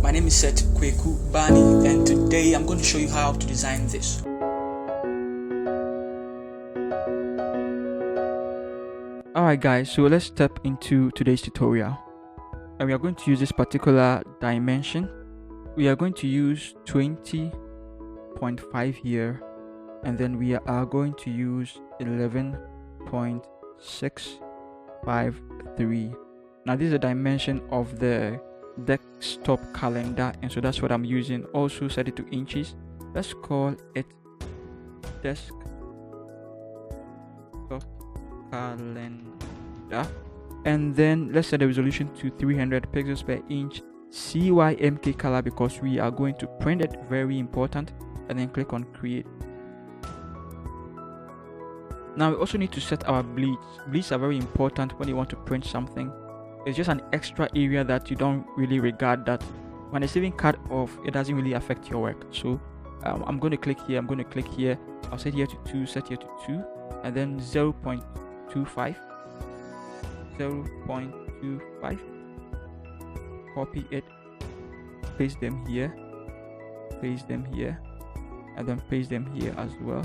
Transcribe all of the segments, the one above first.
My name is Seth Kweku Bani, and today I'm going to show you how to design this. Alright guys, so let's step into today's tutorial. And we are going to use this particular dimension. We are going to use 20.5 here, and then we are going to use 11.653. Now this is a dimension of the desktop calendar, and so that's what I'm using. Also set it to inches. Let's call it desktop calendar, and then let's set the resolution to 300 pixels per inch. CYMK color because we are going to print it, very important, and then click on create. Now we also need to set our bleeds. Bleeds are very important when you want to print something. It's just an extra area that you don't really regard, that when it's even cut off, it doesn't really affect your work. So I'm going to click here, I'm going to click here, I'll set here to 2, set here to 2, and then 0.25, copy it, paste them here, and then paste them here as well,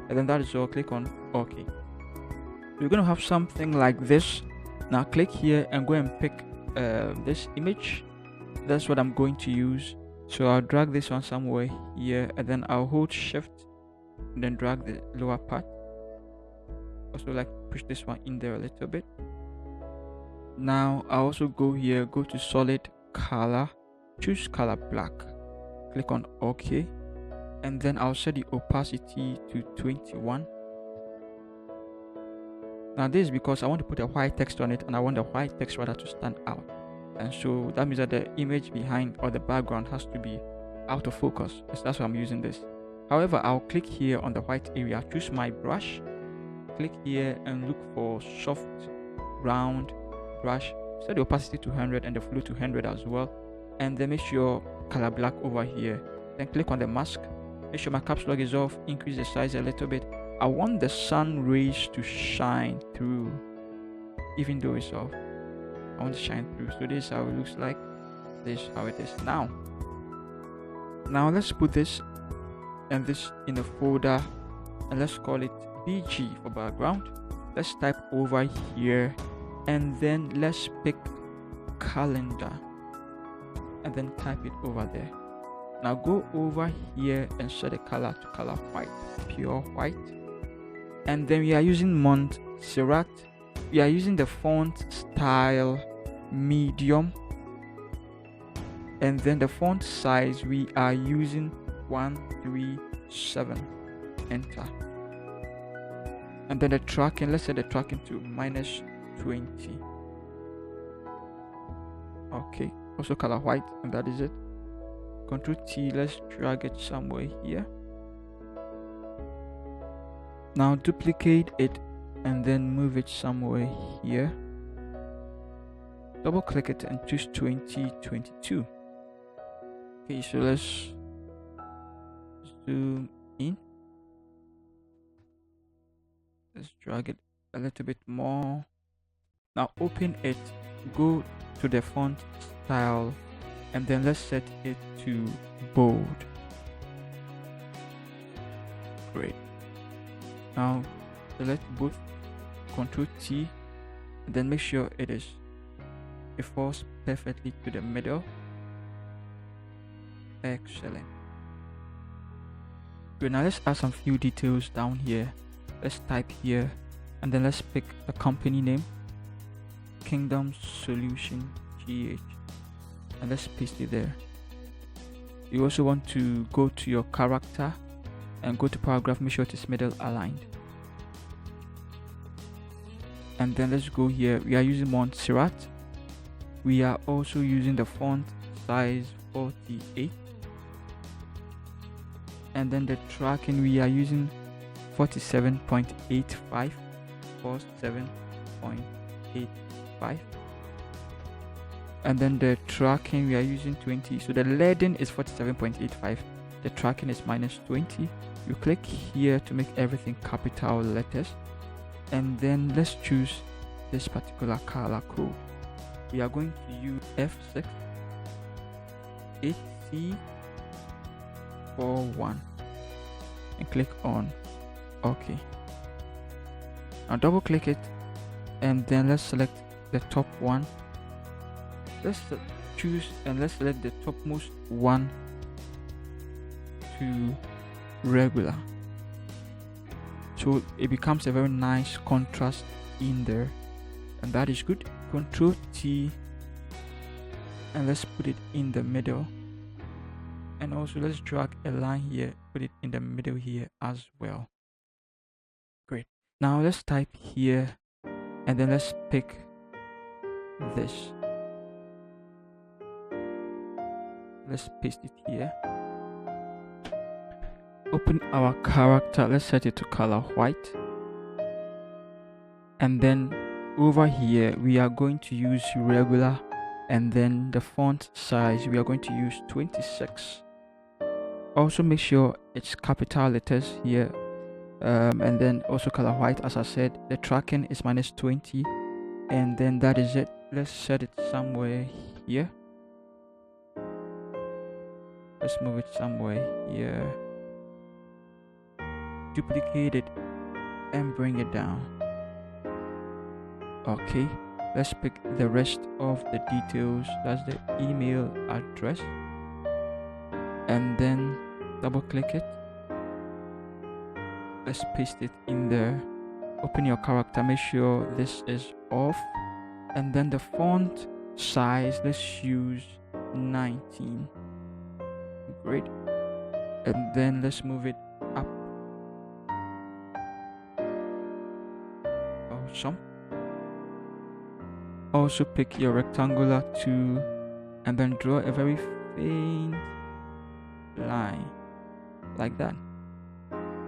and then that is all. Click on OK. You're going to have something like this. Now click here and go and pick this image. That's what I'm going to use. So I'll drag this one somewhere here, and then I'll hold shift and then drag the lower part. Also like push this one in there a little bit. Now I'll also go here, go to solid color, choose color black, click on OK, and then I'll set the opacity to 21. Now this is because I want to put a white text on it, and I want the white text rather to stand out, and so that means that the image behind or the background has to be out of focus. That's why I'm using this. However, I'll click here on the white area, choose my brush, click here and look for soft round brush, set the opacity to 100 and the flow to 100 as well, and then make sure color black over here. Then click on the mask, make sure my caps lock is off, increase the size a little bit. I want the sun rays to shine through, even though it's off. I want to shine through. So this is how it looks like. This is how it is now. Now let's put this and this in a folder, and let's call it BG for background. Let's type over here, and then let's pick calendar, and then type it over there. Now go over here and set the color to color white, pure white. And then we are using Montserrat. We are using the font style medium, and then the font size we are using 137. Enter. And then the tracking, let's set the tracking to -20. Okay, also color white, and that is it. Ctrl T, let's drag it somewhere here. Now duplicate it and then move it somewhere here. Double click it and choose 2022. Okay, so let's zoom in. Let's drag it a little bit more. Now open it, go to the font style, and then let's set it to bold. Great. Now select both, Ctrl T, and then make sure it falls perfectly to the middle. Excellent. Good. Now let's add some few details down here. Let's type here, and then let's pick the company name, Kingdom Solution GH, and let's paste it there. You also want to go to your character and go to paragraph, make sure it is middle aligned. And then let's go here. We are using Montserrat. We are also using the font size 48, and then the tracking we are using 47.85, and then the tracking we are using 20. So the leading is 47.85, the tracking is -20. You click here to make everything capital letters, and then let's choose this particular color code. We are going to use F6, AC41 and click on OK. Now double click it, and then let's select the top one. Let's choose and let's select the topmost one to regular, so it becomes a very nice contrast in there, and that is good. Control T, and let's put it in the middle, and also let's drag a line here, put it in the middle here as well. Great. Now let's type here, and then let's pick this. Let's paste it here. Open our character, let's set it to color white, and then over here we are going to use regular, and then the font size we are going to use 26. Also make sure it's capital letters here, and then also color white. As I said, the tracking is -20, and then that is it. Let's set it somewhere here. Let's move it somewhere here, duplicate it and bring it down. Okay, let's pick the rest of the details. That's the email address, and then double click it. Let's paste it in there. Open your character, make sure this is off, and then the font size, let's use 19. Great. And then let's move it up. Awesome. Also pick your rectangular tool and then draw a very faint line like that.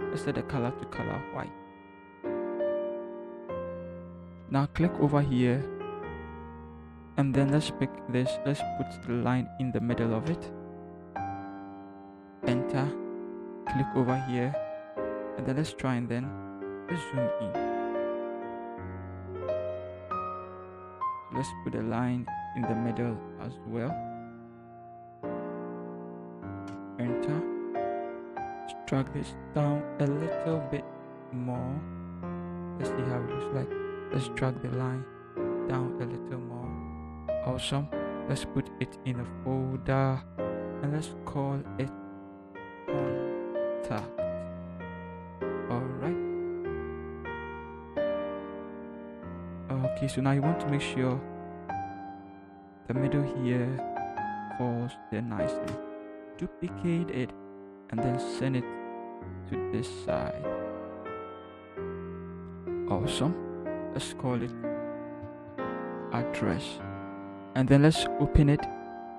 Let's set the color to color white. Now click over here, and then let's pick this. Let's put the line in the middle of it. Enter. Click over here, and then let's try and then let's zoom in. Let's put a line in the middle as well. Enter. Let's drag this down a little bit more. Let's see how it looks like. Let's drag the line down a little more. Awesome. Let's put it in a folder, and let's call it contact. Alright. Okay, so now you want to make sure the middle here falls there nicely. Duplicate it and then send it to this side. Awesome. Let's call it address, and then let's open it.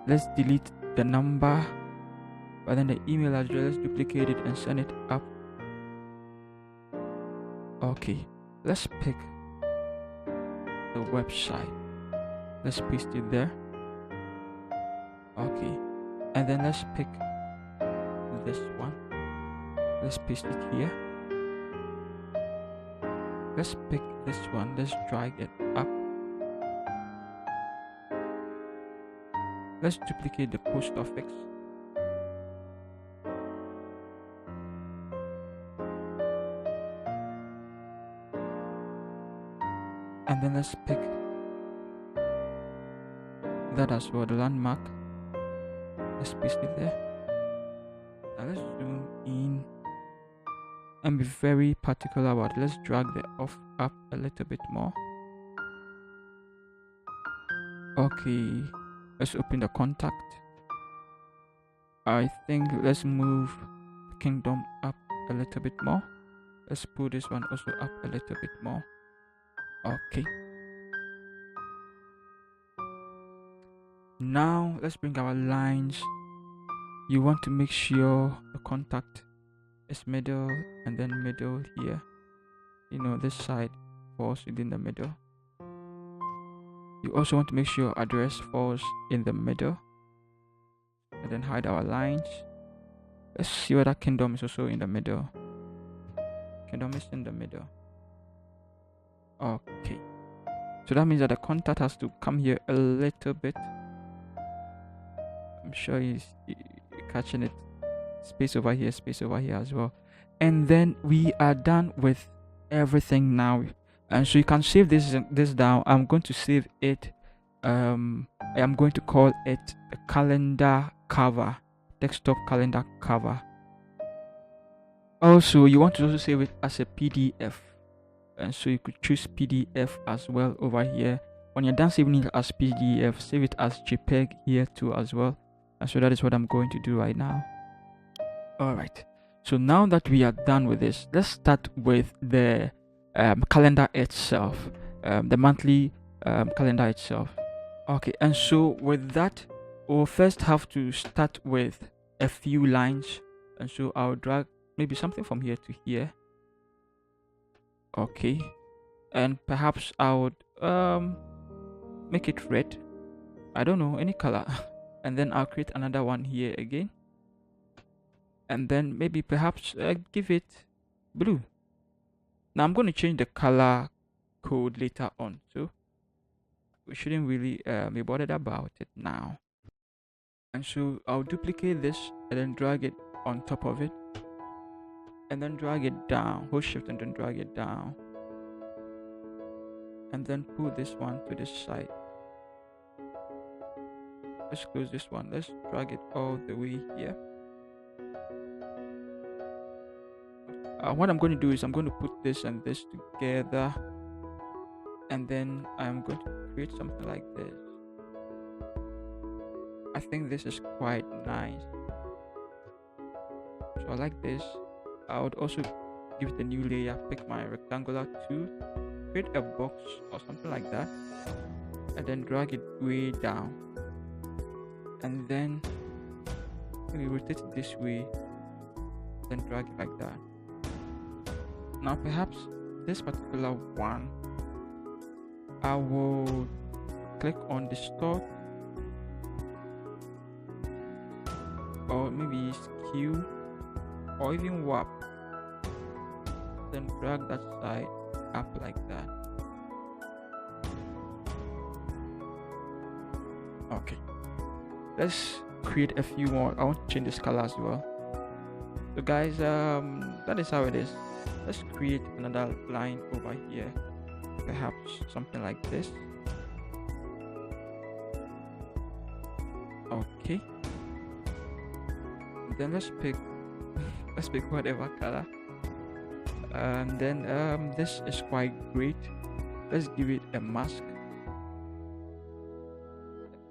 Let's delete the number, but then the email address, duplicate it and send it up. Okay, let's pick the website. Let's paste it there. Okay, and then let's pick this one. Let's paste it here. Let's pick this one. Let's drag it up. Let's duplicate the post office. And then let's pick that as well, the landmark. Let's paste it there. Now let's zoom in and be very particular about it. Let's drag the off up a little bit more. Okay, let's open the contact. I think let's move the kingdom up a little bit more. Let's pull this one also up a little bit more. Okay. Now let's bring our lines. You want to make sure the contact is middle, and then middle here. You know, this side falls within the middle. You also want to make sure address falls in the middle, and then hide our lines. Let's see whether kingdom is also in the middle. Kingdom is in the middle. Okay, so that means that the contact has to come here a little bit. I'm sure you're catching it. Space over here as well. And then we are done with everything now. And so you can save this down. I'm going to save it. I am going to call it a calendar cover, desktop calendar cover. Also, you want to also save it as a PDF, and so you could choose PDF as well over here. When you're done saving it as PDF, save it as JPEG here too as well. And so that is what I'm going to do right now. All right. So now that we are done with this, let's start with the calendar itself, the monthly calendar itself. Okay, and so with that, we'll first have to start with a few lines. And so I'll drag maybe something from here to here. Okay, and perhaps I would make it red. I don't know, any color. And then I'll create another one here again. And then maybe perhaps give it blue. Now I'm going to change the color code later on, so we shouldn't really be bothered about it now. And so I'll duplicate this and then drag it on top of it, and then drag it down, hold shift and then drag it down, and then pull this one to this side. Let's close this one. Let's drag it all the way here. What I'm going to do is I'm going to put this and this together, and then I'm going to create something like this. I think this is quite nice, so I like this. I would also give it a new layer, pick my rectangular tool, create a box or something like that, and then drag it way down, and then maybe rotate it this way, then drag it like that. Now perhaps this particular one, I will click on distort, or maybe skew, or even warp, then drag that side up like that. Okay, let's create a few more. I want to change this color as well. So guys, that is how it is. Let's create another line over here, perhaps something like this. Okay, then let's pick whatever color, and then this is quite great. Let's give it a mask.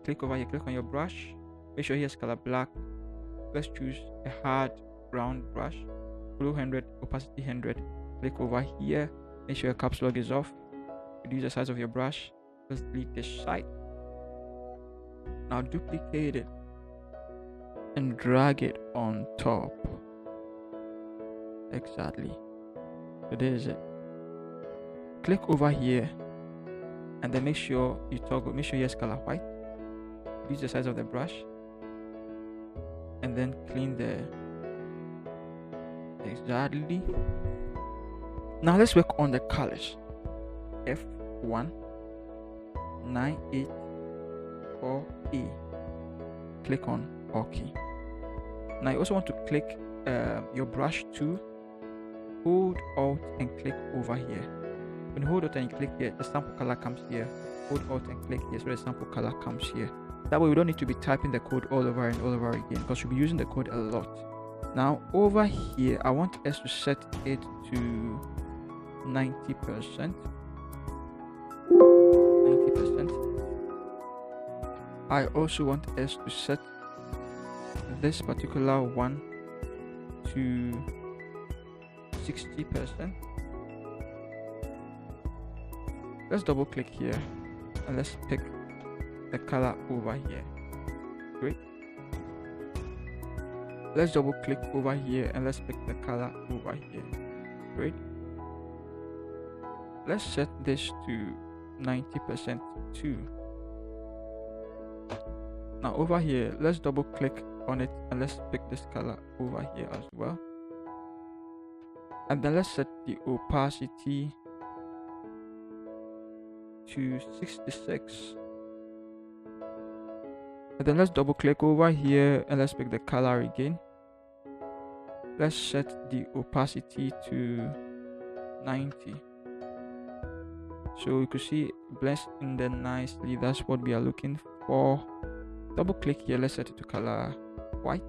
Click over here, click on your brush, make sure here's color black. Let's choose a hard round brush, blue 100, opacity 100. Click over here, make sure your caps lock is off, reduce the size of your brush. Let's delete this side. Now duplicate it and drag it on top. Exactly, so this is it. Click over here and then make sure you toggle, make sure you have color white, reduce the size of the brush, and then clean the exactly. Now let's work on the colors. F1 984A. Click on OK. Now you also want to click your brush tool, hold Alt and click over here. When you hold Alt and click here, the sample color comes here. Hold Alt and click here, so the sample color comes here. That way we don't need to be typing the code all over and all over again, because we'll be using the code a lot. Now over here, I want us to set it to 90%. 90%. I also want us to set this particular one to 60%. Let's double click here and let's pick the color over here. Great. Let's double click over here and let's pick the color over here. Great. Let's set this to 90% too. Now over here, let's double click on it and let's pick this color over here as well. And then let's set the opacity to 66. And then let's double click over here and let's pick the color again. Let's set the opacity to 90. So you could see it blends in there nicely. That's what we are looking for. Double click here, let's set it to color white.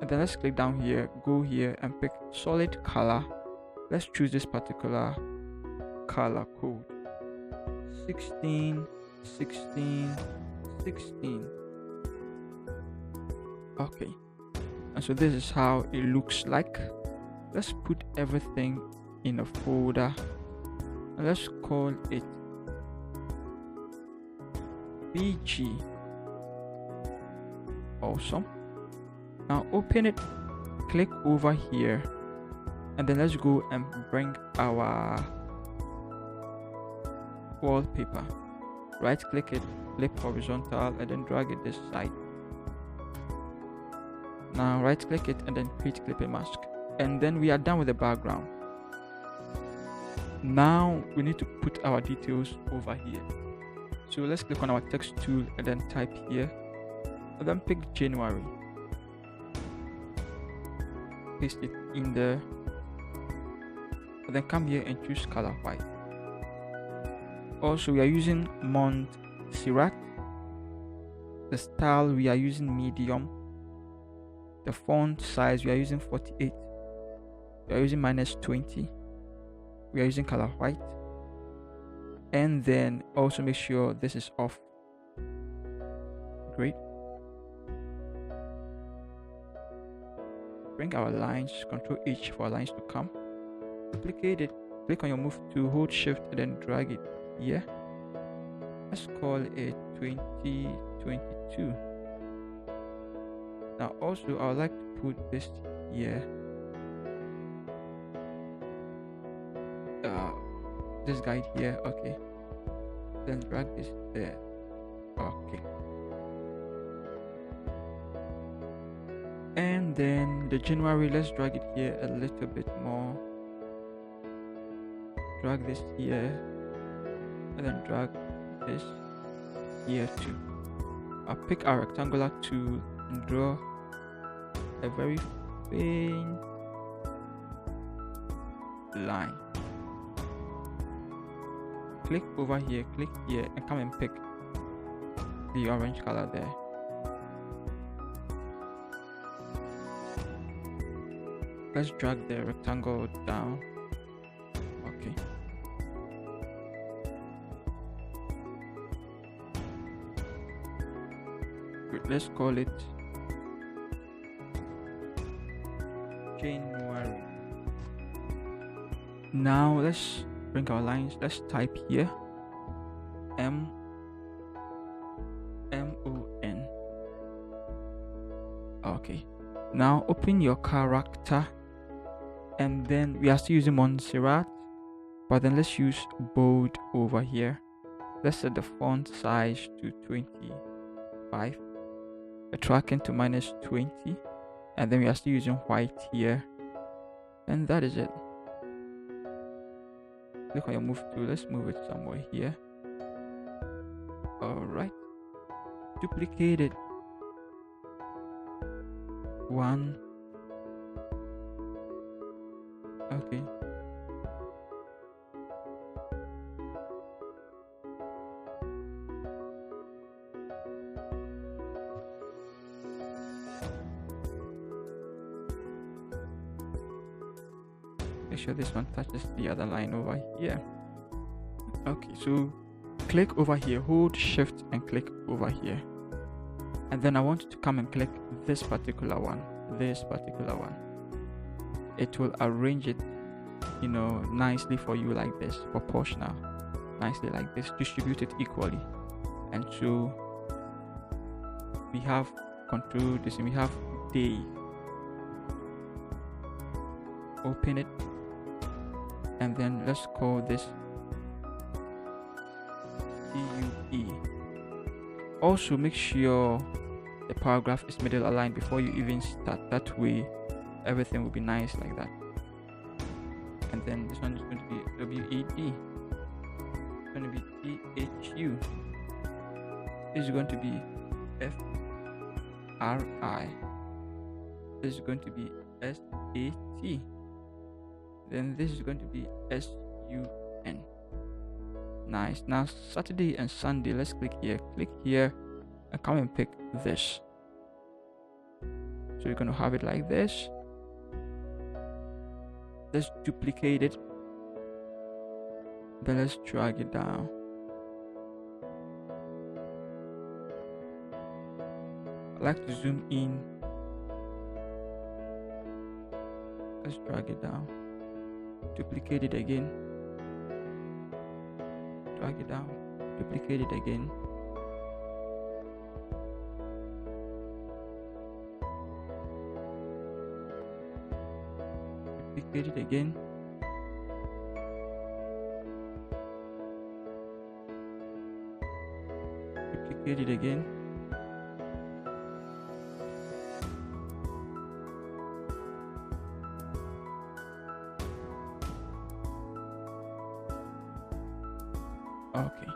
And then let's click down here, go here and pick solid color. Let's choose this particular color code. 16, 16, 16. Okay. And so this is how it looks like. Let's put everything in a folder. And let's call it BG. Awesome. Now open it, click over here, and then let's go and bring our wallpaper. Right click it, flip horizontal, and then drag it this side. Now right click it and then create clipping mask. And then we are done with the background. Now we need to put our details over here. So let's click on our text tool and then type here, and then pick January. Paste it in there, and then come here and choose color white. Also, we are using Montserrat. The style we are using medium. The font size we are using 48. We are using -20. We are using color white. And then also make sure this is off. Great. Bring our lines, Ctrl H for our lines to come. Duplicate it, click on your move tool, hold shift and then drag it here. Let's call it 2022. Now also I would like to put this here. This guide here, okay. Then drag this there. Okay. And then the January, let's drag it here a little bit more. Drag this here, and then drag this here too. I'll pick our rectangular tool and draw a very faint line. Click over here, click here, and come and pick the orange color there. Let's drag the rectangle down. Okay. Good. Let's call it January. Now let's bring our lines. Let's type here M-O-N. Okay. Now open your character. And then we are still using Montserrat, but then let's use bold over here. Let's set the font size to 25, the tracking to -20, and then we are still using white here. And that is it. Click on your move tool, let's move it somewhere here. Alright, duplicate it. 1. Okay. Make sure this one touches the other line over here. Okay, so click over here, hold shift and click over here. And then I want you to come and click this particular one. It will arrange it, nicely for you like this, proportional, nicely like this, distribute it equally. And so we have control this, and we have day. Open it, and then let's call this DUE. Also make sure the paragraph is middle aligned before you even start. That way everything will be nice like that. And then this one is going to be WED. It's going to be THU. is going to be FRI. This is going to be SAT. Then this is going to be SUN. Nice. Now Saturday and Sunday, let's click here and come and pick this. So you're going to have it like this. Let's duplicate it, then let's drag it down. I like to zoom in. Let's drag it down, duplicate it again, drag it down, duplicate it again. Duplicate it again. Duplicate it again. Okay.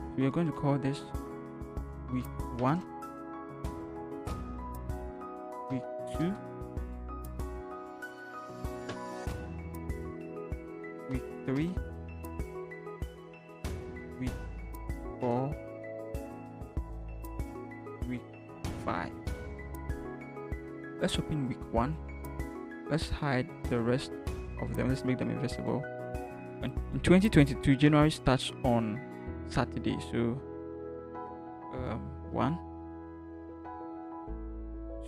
So we are going to call this week 1, week 2, week 3, week 4, week 5. Let's open week 1. Let's hide the rest of them. Let's make them invisible. And in 2022, January starts on Saturday. So 1,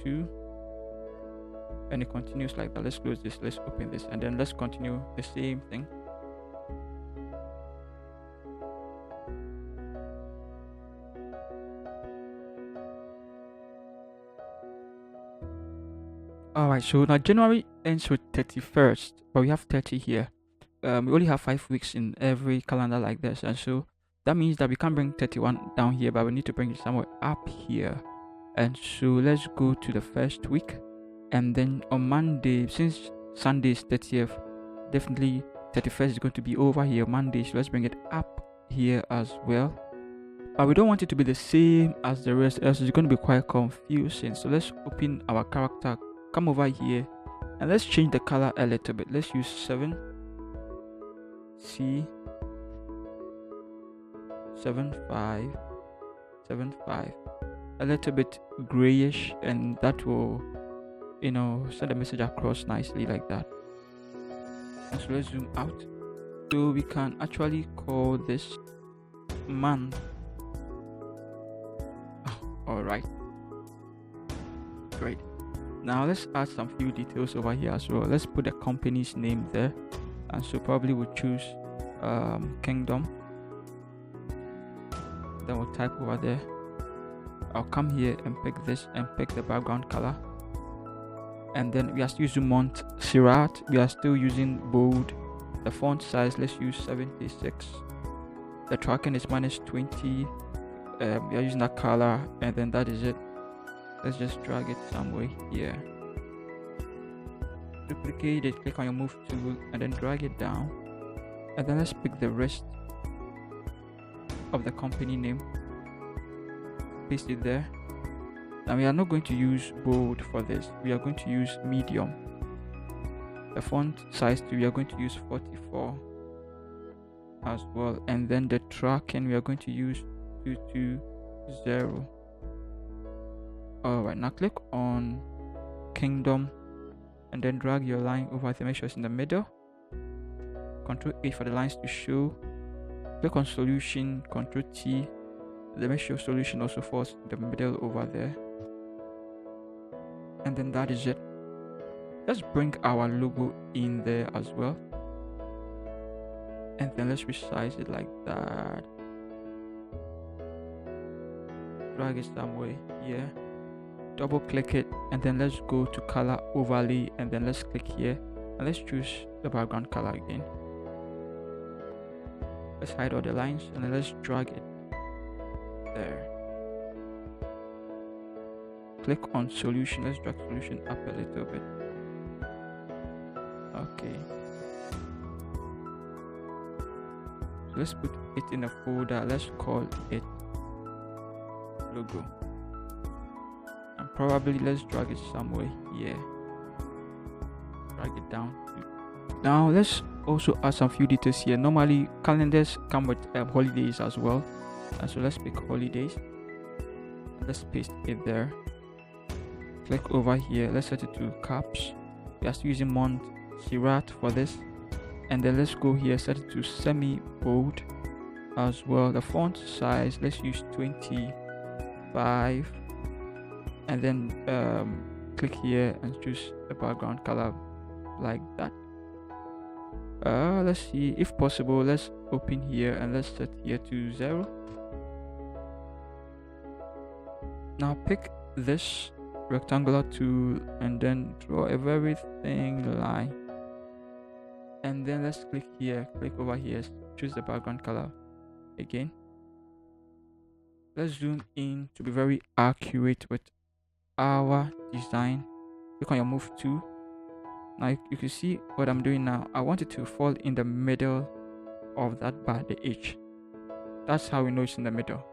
2, and it continues like that. Let's close this. Let's open this, and then let's continue the same thing. Alright, so now January ends with 31st, but we have 30 here. We only have 5 weeks in every calendar like this, and so that means that we can't bring 31 down here, but we need to bring it somewhere up here. And so let's go to the first week, and then on Monday, since Sunday is 30th, definitely 31st is going to be over here Monday, so let's bring it up here as well. But we don't want it to be the same as the rest, else it's going to be quite confusing. So let's open our character, come over here, and let's change the color a little bit. Let's use 7C7575, a little bit grayish, and that will, send a message across nicely like that. And so let's zoom out, so we can actually call this month. All right, great. Now let's add some few details over here as well. Let's put the company's name there, and so probably we'll choose Kingdom. Then we'll type over there. I'll come here and pick this and pick the background color, and then we are still using Montserrat. We are still using bold. The font size, let's use 76. The tracking is -20. We are using that color, and then that is it. Let's just drag it somewhere here, duplicate it, click on your move tool, and then drag it down, and then let's pick the rest of the company name, paste it there. Now we are not going to use bold for this, we are going to use medium. The font size too, we are going to use 44 as well, and then the tracking we are going to use 220. Alright, now click on Kingdom, and then drag your line over there, make sure it's in the middle. Ctrl A for the lines to show. Click on solution, Ctrl T, then make sure solution also falls in the middle over there, and then that is it. Let's bring our logo in there as well, and then let's resize it like that. Drag it somewhere here, double click it, and then let's go to color overlay, and then let's click here, and let's choose the background color again. Let's hide all the lines, and then let's drag it there. Click on solution, let's drag solution up a little bit. Okay, so let's put it in a folder. Let's call it logo, and probably let's drag it somewhere here. Drag it down. Now let's also add some few details here. Normally calendars come with holidays as well, and so let's pick holidays. Let's paste it there. Click over here. Let's set it to caps. We are still using Montserrat for this, and then let's go here, set it to semi bold as well. The font size, let's use 25, and then click here and choose the background color like that. Let's see, if possible, let's open here and let's set here to 0. Now pick this rectangular tool and then draw a very thin line, and then let's click here, click over here, choose the background color again. Let's zoom in to be very accurate with our design. Click on your move tool. Now you can see what I'm doing now. I want it to fall in the middle of that bar, the H. That's how we know it's in the middle.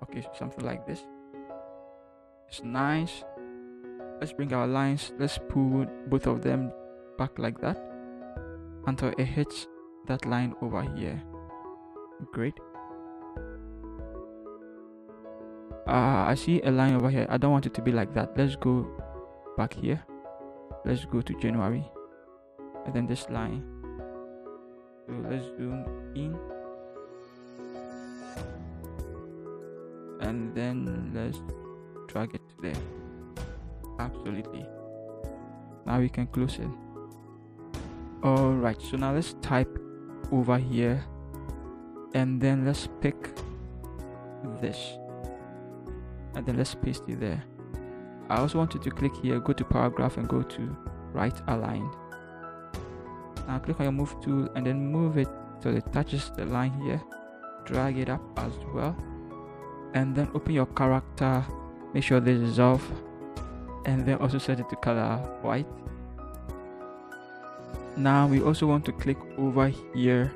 Okay, so something like this. It's nice. Let's bring our lines. Let's pull both of them back like that until it hits that line over here. Great. I see a line over here. I don't want it to be like that. Let's go back here. Let's go to January, and then this line. So let's zoom in, and then let's drag it to there. Absolutely. Now we can close it. Alright, so now let's type over here, and then let's pick this, and then let's paste it there. I also want you to click here, go to paragraph and go to right aligned. Now click on your move tool and then move it till it touches the line here. Drag it up as well, and then open your character, make sure this is off, and then also set it to color white. Now we also want to click over here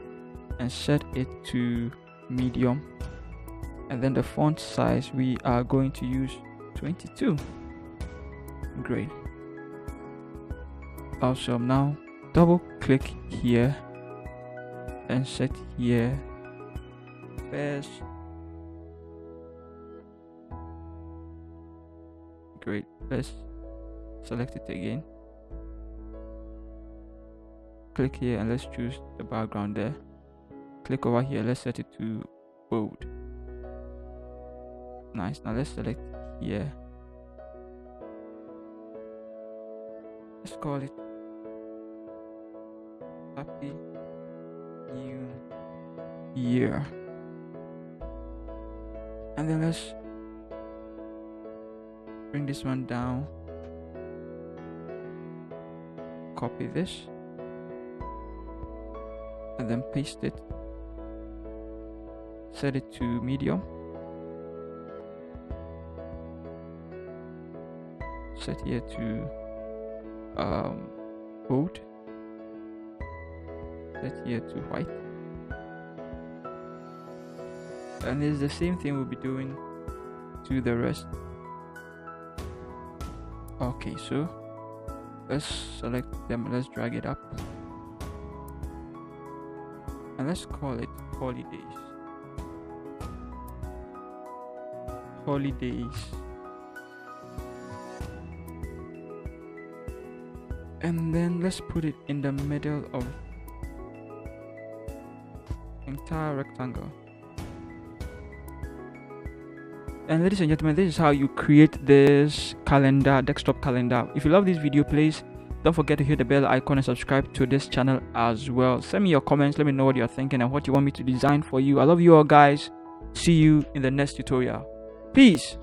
and set it to medium, and then the font size we are going to use 22. Great. Awesome. Now double click here and set here first. Great. Let's select it again. Click here and let's choose the background there. Click over here, let's set it to bold. Nice. Now let's select here. Let's call it Happy New Year. And then let's bring this one down. Copy this. And then paste it. Set it to medium. Set here to bold. Set here to white. And it's the same thing we'll be doing to the rest. Okay, so let's select them, let's drag it up, and let's call it holidays. And then let's put it in the middle of entire rectangle. And ladies and gentlemen, this is how you create this calendar, desktop calendar. If you love this video, please don't forget to hit the bell icon and subscribe to this channel as well. Send me your comments, let me know what you're thinking and what you want me to design for you. I love you all, guys. See you in the next tutorial. Peace.